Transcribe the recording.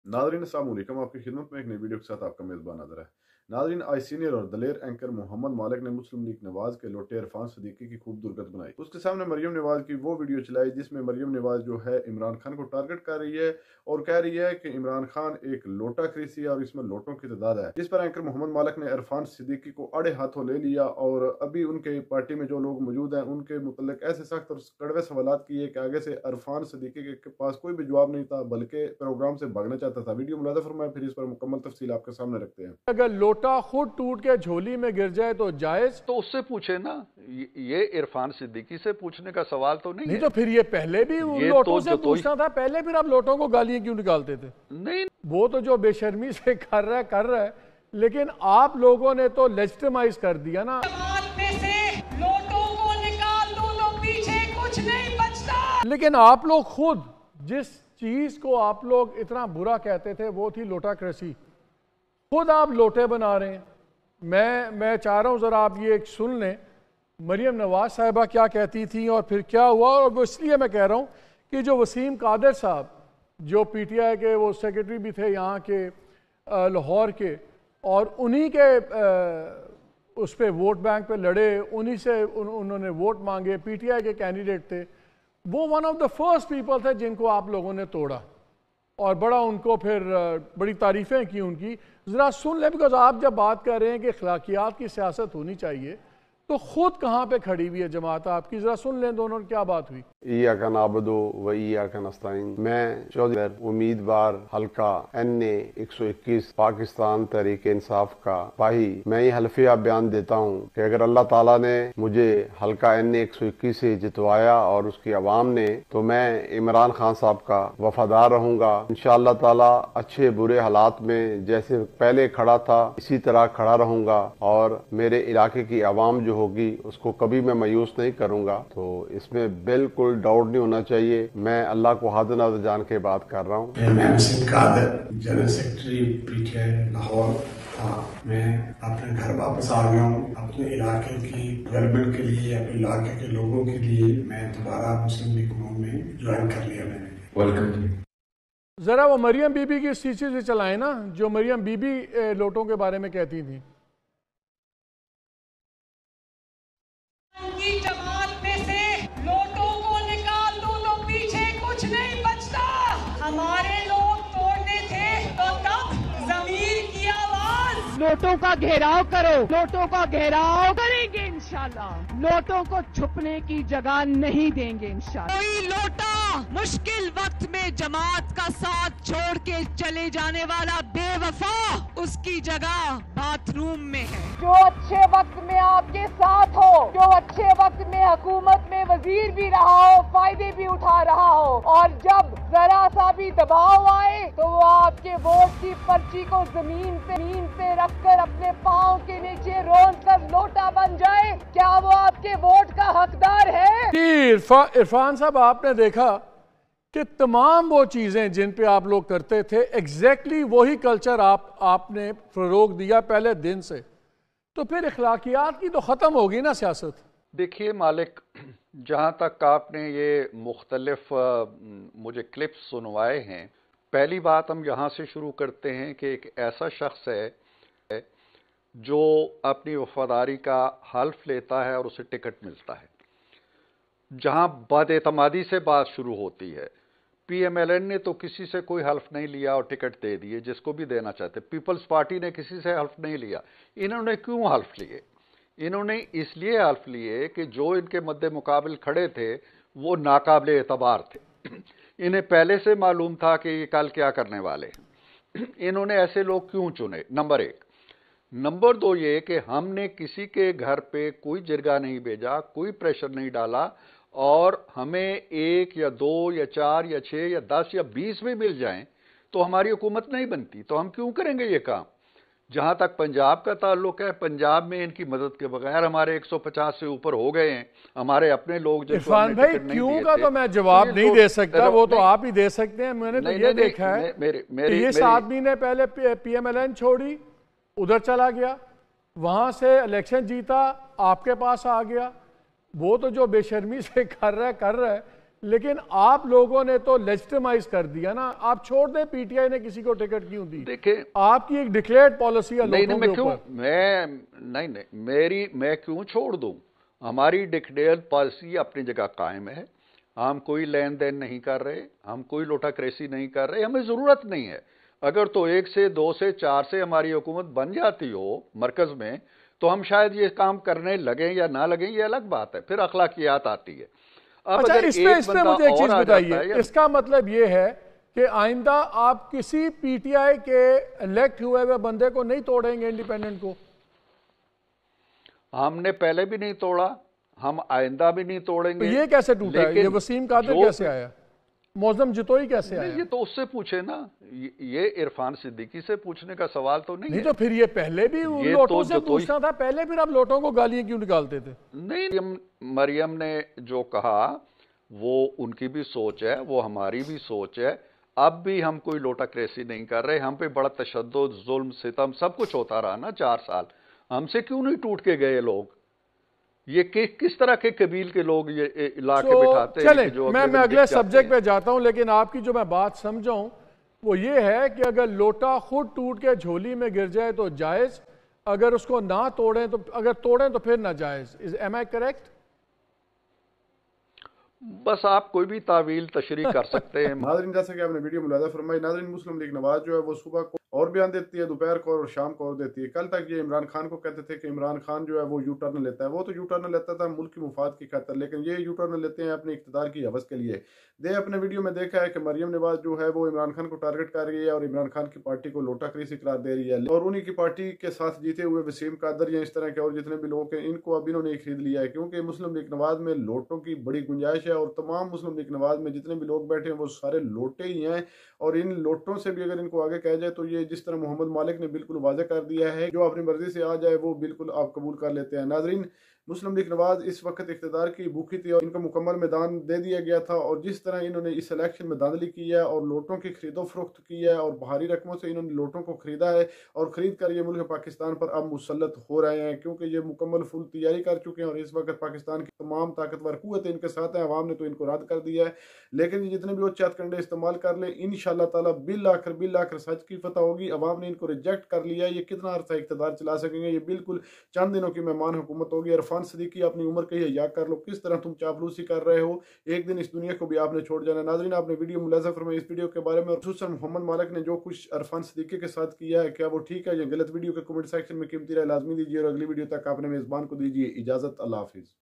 Nadreen अस्सलाम वालेकुम, आपकी खिदमत में एक नई वीडियो के साथ आपका मेज़बान नादर है। नादरीन, आई सीनियर और दलेर एंकर मोहम्मद मालिक ने मुस्लिम लीग नवाज के लोटे इरफान सदीकी की खूब दुर्गत बनाई। उसके सामने मरियम नवाज की वो वीडियो चलाई जिसमें मरियम नवाज जो है इमरान खान को टारगेट कर रही है और कह रही है कि इमरान खान एक लोटा खरीसी है और इसमें लोटों की तादाद है, जिस पर एंकर मोहम्मद मालिक ने इरफान सदीकी को अड़े हाथों ले लिया और अभी उनके पार्टी में जो लोग मौजूद हैं उनके मुतल्लिक ऐसे सख्त और कड़वे सवालात किए कि आगे से इरफान सदीकी के पास कोई भी जवाब नहीं था, बल्कि प्रोग्राम से भागना चाहता था। वीडियो मुलाज़ा फरमाएं, फिर इस पर मुकम्मल तफसील आपके सामने रखते हैं। अगर लोटा खुद टूट के झोली में गिर जाए तो जायज, तो उससे पूछे ना, ये इरफान सिद्दीकी से पूछने का सवाल तो नहीं नहीं है। तो फिर ये पहले भी उन लोटों से पूछना था, पहले फिर आप लोटों को गालियां क्यों निकालते थे? नहीं, वो तो जो बेशर्मी से कर रहा है, लेकिन आप लोगों ने तो लेजिटिमाइज कर दिया ना। में से लोटों को निकाल दो तो पीछे कुछ नहीं बचता। लेकिन आप लोग खुद जिस चीज को आप लोग इतना बुरा कहते थे वो थी लोटाक्रेसी, खुद आप लोटे बना रहे हैं। मैं चाह रहा हूँ ज़रा आप ये एक सुन लें, मरियम नवाज साहिबा क्या कहती थी और फिर क्या हुआ। और वो इसलिए मैं कह रहा हूँ कि जो वसीम कादर साहब जो पीटीआई के वो सेक्रेटरी भी थे यहाँ के लाहौर के, और उन्हीं के उस पर वोट बैंक पे लड़े, उन्हीं से उन्होंने वोट मांगे, पीटीआई के कैंडिडेट थे, वो one of the first people थे जिनको आप लोगों ने तोड़ा और बड़ा उनको फिर बड़ी तारीफ़ें की उनकी। ज़रा सुन ले, बिकॉज आप जब बात कर रहे हैं कि अखलाकियात की सियासत होनी चाहिए, तो खुद कहाँ पे खड़ी हुई है जमात आपकी, ज़रा सुन लें दोनों क्या बात हुई। इय्याका नअबुदु व इय्याका नस्तईन। मैं चौधरी उम्मीदवार हल्का NA 121 पाकिस्तान तहरीक इंसाफ का सिपाही, मैं ये हल्फिया बयान देता हूँ कि अगर अल्लाह ताला ने मुझे हल्का NA 121 से जितवाया और उसकी आवाम ने, तो मैं इमरान खान साहब का वफादार रहूँगा। इंशाअल्लाह ताला अच्छे बुरे हालात में जैसे पहले खड़ा था इसी तरह खड़ा रहूँगा और मेरे इलाके की आवाम जो होगी उसको कभी मैं मायूस नहीं करूँगा। तो इसमें बिल्कुल डाउट नहीं होना चाहिए। मैं अल्लाह को हाज़िर नाज़िर जान के बात कर रहा हूँ। मैं Waseem Qadir, general secretary PTI Lahore था। मैं अपने घर वापस आ गया हूँ। अपने इलाके की डेवलपमेंट के लिए, अपने इलाके के लोगों के लिए मैं दोबारा मुस्लिम लीग में ज्वाइन कर लिया मैंने। वेलकम। ज़रा वो मरियम बीबी की इस चीज़ से चलाएं ना, जो मरियम बीबी लोटों के बारे में कहती थी। की जमात में से लोटों को निकाल दो तो पीछे कुछ नहीं बचता। हमारे लोग तोड़ने थे तो तब ज़मीर की आवाज। लोटों का घेराव करो, लोटों का घेराव करेंगे इंशाल्लाह। लोटों को छुपने की जगह नहीं देंगे इंशाल्लाह। कोई लोटा मुश्किल वक्त में जमात का साथ छोड़ के चले जाने वाला बेवफा उसकी जगह बाथरूम में है। जो अच्छे वक्त में आपके साथ हो, जो अच्छे वक्त में हुकूमत में वजीर भी रहा हो, फायदे भी उठा रहा हो, और जब जरा सा भी दबाव आए तो वो आपके वोट की पर्ची को जमीन पे रखकर अपने पाँव के नीचे रोल कर लोटा बन जाए, क्या वो आपके वोट का हकदार है? इरफान साहब, आपने देखा कि तमाम वो चीज़ें जिन पे आप लोग करते थे, एग्जैक्टली वही कल्चर आपने फरोग दिया पहले दिन से, तो फिर इखलाकियात की तो ख़त्म होगी ना सियासत। देखिए मालिक, जहाँ तक आपने ये मुख्तलिफ मुझे क्लिप्स सुनवाए हैं, पहली बात हम यहाँ से शुरू करते हैं कि एक ऐसा शख्स है जो अपनी वफादारी का हल्फ लेता है और उसे टिकट मिलता है। जहाँ बदएतमादी से बात शुरू होती है, PMLN ने तो किसी से कोई हल्फ नहीं लिया और टिकट दे दिए जिसको भी देना चाहते। पीपल्स पार्टी ने किसी से हल्फ नहीं लिया। इन्होंने क्यों हल्फ लिए? इन्होंने इसलिए हल्फ लिए कि जो इनके मद्दे मुकाबिल खड़े थे वो नाकाबिल एतबार थे। इन्हें पहले से मालूम था कि ये कल क्या करने वाले हैं। इन्होंने ऐसे लोग क्यों चुने? नंबर एक। नंबर दो ये कि हमने किसी के घर पे कोई जिरगा नहीं भेजा, कोई प्रेशर नहीं डाला, और हमें 1 या 2 या 4 या 6 या 10 या 20 भी मिल जाएं तो हमारी हुकूमत नहीं बनती। तो हम क्यों करेंगे ये काम? जहाँ तक पंजाब का ताल्लुक है, पंजाब में इनकी मदद के बगैर हमारे 150 से ऊपर हो गए हैं। हमारे अपने लोग इरफान भाई क्यों का तो मैं जवाब नहीं दे सकता, वो तो आप ही दे सकते हैं। मैंने तो ये देखा है कि इस आदमी ने पहले PMLN छोड़ी, उधर चला गया, वहाँ से इलेक्शन जीता, आपके पास आ गया। वो तो जो बेशर्मी से कर रहा है, لیکن آپ لوگوں نے تو لیجٹمائز کر دیا نا. آپ چھوڑ دیں پی ٹی آئی نے کسی کو ٹکٹ کیوں دی. دیکھیں آپ کی ایک ڈکلیئرڈ پالیسی ہے لوٹوں کے اوپر. میں کیوں چھوڑ دوں؟ ہماری ڈکلیئرڈ پالیسی اپنی جگہ قائم ہے. ہم کوئی لین دین نہیں کر رہے, ہم کوئی لوٹا کریسی نہیں کر رہے, ہمیں ضرورت نہیں ہے. اگر تو 1 سے 2 سے 4 سے ہماری حکومت بن جاتی ہو مرکز میں تو ہم شاید یہ کام کرنے لگیں یا نہ لگیں, یہ الگ بات ہے, پھر اخلاقیات آتی ہے. اچھا اس پہ مجھے ایک چیز بتائیے, اس کا مطلب یہ ہے کہ آئندہ آپ کسی پی ٹی آئی کے الیکٹ ہوئے بندے کو نہیں توڑیں گے انڈیپینڈنٹ کو؟ ہم نے پہلے بھی نہیں توڑا, ہم آئندہ بھی نہیں توڑیں گے. یہ کیسے ٹوٹا ہے؟ یہ وسیم قادر کیسے آیا؟ موزم جتوئی کیسے آیا؟ یہ تو اس سے پوچھے نا, یہ عرفان صدیقی سے پوچھنے کا سوال تو نہیں ہے. تو پھر یہ پہلے بھی لوٹوں سے پوچھنا تھا, پہلے پھر آپ لوٹوں کو گالیاں کیوں نکالتے تھے؟ نہیں, مریم نے جو کہا وہ ان کی بھی سوچ ہے, وہ ہماری بھی سوچ ہے. اب بھی ہم کوئی لوٹا کریسی نہیں کر رہے. ہم پہ بڑا تشدد, ظلم, ستم سب کچھ ہوتا رہا نا 4 سال. ہم سے کیوں نہیں ٹوٹ کے گئے لوگ؟ یہ کس طرح کے قبیل کے لوگ یہ علاقے بٹھاتے ہیں؟ چلیں میں اگلے سبجیکٹ پہ جاتا ہوں, لیکن آپ کی جو میں بات سمجھاؤں وہ یہ ہے کہ اگر لوٹا خود ٹوٹ کے جھولی میں گر جائے تو جائز, اگر اس کو نہ توڑیں تو, اگر توڑیں تو پھر ناجائز. Am I correct؟ بس آپ کوئی بھی تعویل تشریح کر سکتے ہیں. ناظرین جیسا کہ آپ نے ویڈیو ملاحظہ فرمائی, ناظرین مسلم لیگ نواز جو ہے وہ صبح کو اور بیان دیتی ہے, دوپہر کو اور شام کو اور دیتی ہے. کل تک یہ عمران خان کو کہتے تھے کہ عمران خان جو ہے وہ یو ٹرن لیتا ہے. وہ تو یو ٹرن لیتا تھا ملک کی مفاد کی خاطر, لیکن یہ یو ٹرن لیتے ہیں اپنے اقتدار کی حوث کے لیے. اپنے ویڈیو میں دیکھا ہے کہ مریم نواز جو ہے وہ عمران خان کو ٹارگٹ کر رہی ہے اور عمران خان کی پارٹی کو لوٹا کریسی قرار دے رہی ہے, اور انہی کی پارٹی کے ساتھ جیتے ہوئے وسیم قادر یا اس طرح کے اور جتنے بھی لوگ ہیں ان کو اب انہوں نے خرید لیا ہے, کیونکہ مسلم لیگ نواز میں لوٹوں کی بڑی گنجائش ہے. اور تمام مسلم لیگ نواز میں جتنے بھی لوگ بیٹھے ہیں وہ سارے لوٹے ہی ہیں, اور ان لوٹوں سے بھی اگر ان کو آگے کہا جائے تو یہ جس طرح محمد مالک نے بالکل واضح کر دیا ہے, جو اپنی مرضی سے آ جائے وہ بالکل آپ قبول کر لیتے ہیں. ناظرین مسلم لیگ نواز اس وقت اقتدار کی بھوکی تھی اور ان کو مکمل میدان دے دیا گیا تھا, اور جس طرح انہوں نے اس الیکشن میں دھاندلی کی ہے اور لوٹوں کی خرید و فروخت کی ہے اور بھاری رقموں سے انہوں نے لوٹوں کو خریدا ہے اور خرید کر یہ ملک پاکستان پر اب مسلط ہو رہے ہیں, کیونکہ یہ مکمل فل تیاری کر چکے ہیں اور اس وقت پاکستان کی تمام طاقتور قوتیں ان کے ساتھ ہیں. عوام نے تو ان کو رد کر دیا ہے, لیکن یہ جتنے بھی وہ چت کنڈے استعمال کر لیں انشاءاللہ تعالی بالآخر سچ کی فتح ہوگی. عوام نے ان کو ریجیکٹ کر لیا ہے, یہ کتنا عرصہ اقتدار چلا سکیں گے؟ یہ بالکل چند دنوں کی مہمان حکومت ہوگی. عرفان صدیقی اپنی عمر کے یا کر لو, کس طرح تم چاپلوسی کر رہے ہو, ایک دن اس دنیا کو بھی آپ نے چھوڑ جانا. ناظرین آپ نے ویڈیو ملاحظہ فرمائی اس ویڈیو کے بارے میں, اور خصوصاً محمد مالک نے جو کچھ عرفان صدیقی کے ساتھ کیا ہے کیا وہ ٹھیک ہے یا غلط؟ ویڈیو کے کمنٹ سیکشن میں قیمتی رائے لازمی دیجیے, اور اگلی ویڈیو تک آپ نے میزبان کو دیجیے اجازت. اللہ حافظ.